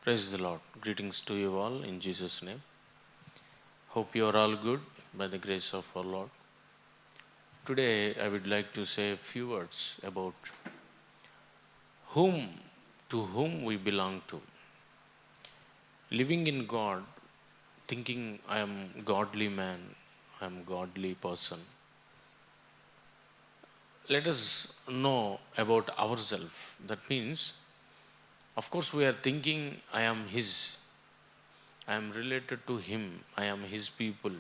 Praise the Lord. Greetings to you all in Jesus' name. Hope you are all good by the grace of our Lord. Today I would like to say a few words about whom, to whom we belong to. Living in God, thinking I am godly man, I am godly person. Let us know about ourselves. That means, of course, we are thinking I am His. I am related to Him. I am His people.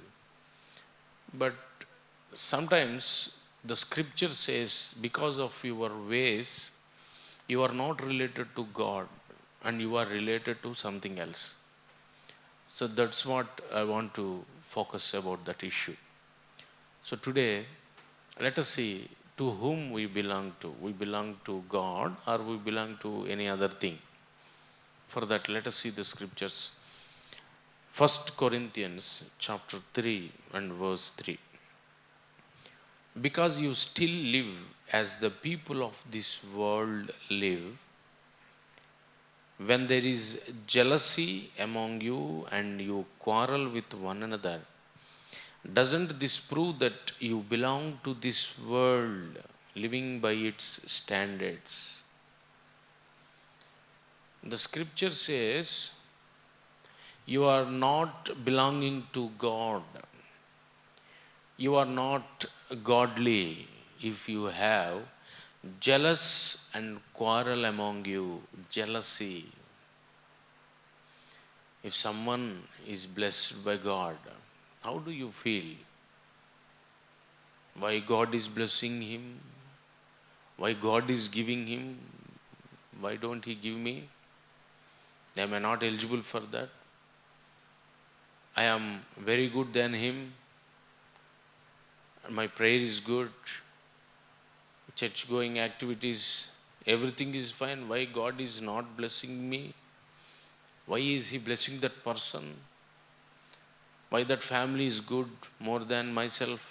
But sometimes the scripture says, because of your ways, you are not related to God and you are related to something else. So that's what I want to focus about that issue. So today, let us see to whom we belong to. We belong to God or we belong to any other thing. For that, let us see the scriptures. 1 Corinthians chapter 3 and verse 3. Because you still live as the people of this world live, when there is jealousy among you and you quarrel with one another, doesn't this prove that you belong to this world, living by its standards? The scripture says you are not belonging to God. You are not godly if you have jealous and quarrel among you, jealousy. If someone is blessed by God, how do you feel? Why God is blessing him? Why God is giving him? Why don't he give me? Am I not eligible for that? I am very good than him. My prayer is good. Church going activities, everything is fine. Why God is not blessing me? Why is he blessing that person? Why that family is good more than myself?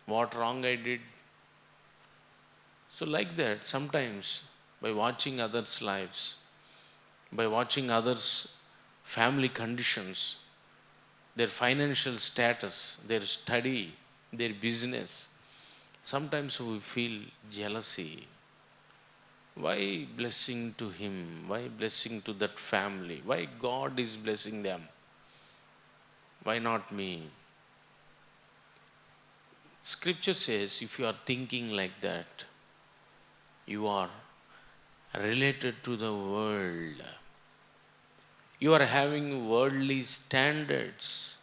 What wrong I did? So like that, sometimes by watching others' lives, by watching others' family conditions, their financial status, their study, their business, sometimes we feel jealousy. Why blessing to him? Why blessing to that family? Why God is blessing them? Why not me? Scripture says if you are thinking like that, you are related to the world. You are having worldly standards.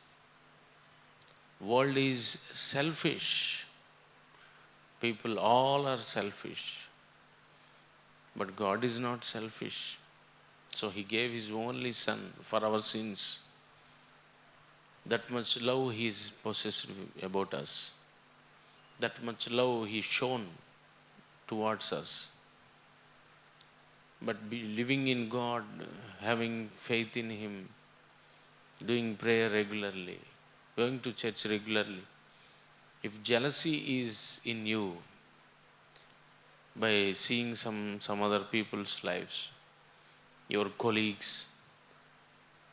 World is selfish. People all are selfish. But God is not selfish. So he gave his only son for our sins. That much love he is possessed about us. That much love he shown towards us. But living in God, having faith in him, doing prayer regularly, going to church regularly. If jealousy is in you by seeing some other people's lives, your colleagues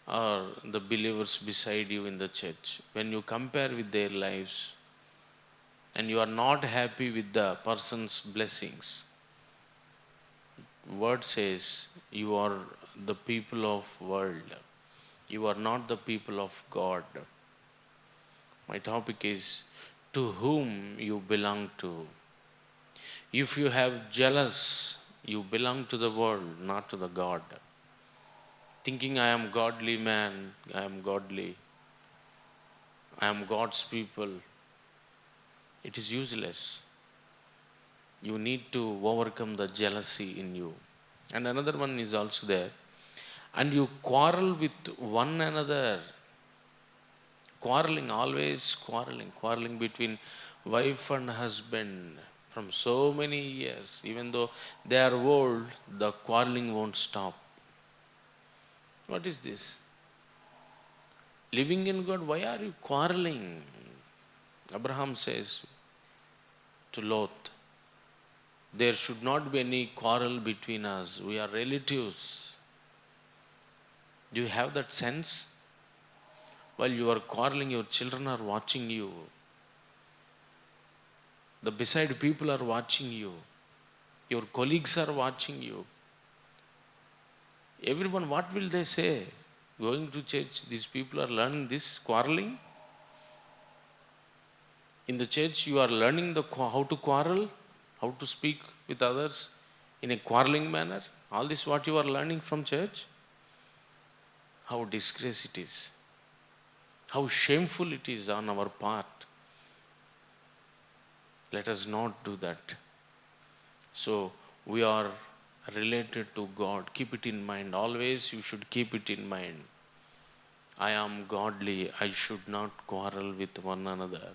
or the believers beside you in the church, when you compare with their lives and you are not happy with the person's blessings, word says you are the people of world. You are not the people of God. My topic is to whom you belong to. If you have jealous, you belong to the world, not to the God. Thinking I am godly man, I am godly, I am God's people, it is useless. You need to overcome the jealousy in you. And another one is also there. And you quarrel with one another. Quarreling, always quarreling. Quarreling between wife and husband from so many years. Even though they are old, the quarreling won't stop. What is this? Living in God, why are you quarreling? Abraham says to Lot, there should not be any quarrel between us. We are relatives. Do you have that sense? While you are quarreling, your children are watching you. The beside people are watching you. Your colleagues are watching you. Everyone, what will they say? Going to church, these people are learning this quarreling. In the church, you are learning how to quarrel, how to speak with others in a quarreling manner. All this what you are learning from church. How disgrace it is. How shameful it is on our part. Let us not do that. So we are related to God. Keep it in mind. Always you should keep it in mind. I am godly. I should not quarrel with one another.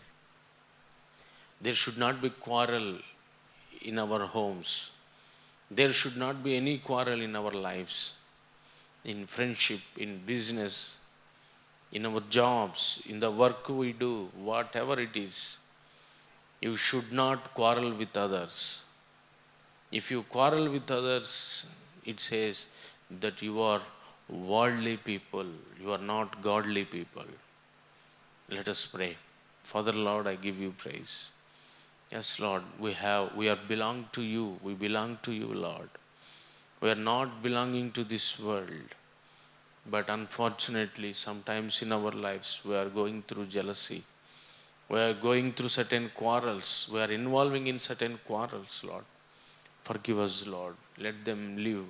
There should not be quarrel in our homes. There should not be any quarrel in our lives. In friendship, in business, in our jobs, in the work we do, whatever it is. You should not quarrel with others. If you quarrel with others, it says that you are worldly people, you are not godly people. Let us pray. Father Lord, I give you praise. Yes, Lord, we are belong to you. We belong to you, Lord. We are not belonging to this world. But unfortunately, sometimes in our lives, we are going through jealousy. We are going through certain quarrels. We are involving in certain quarrels, Lord. Forgive us, Lord. Let them live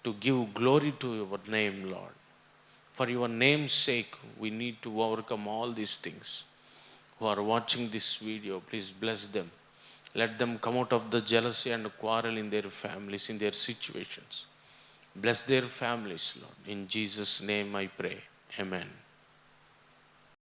to give glory to your name, Lord. For your name's sake, we need to overcome all these things. Who are watching this video, please bless them. Let them come out of the jealousy and quarrel in their families, in their situations. Bless their families, Lord. In Jesus' name I pray. Amen.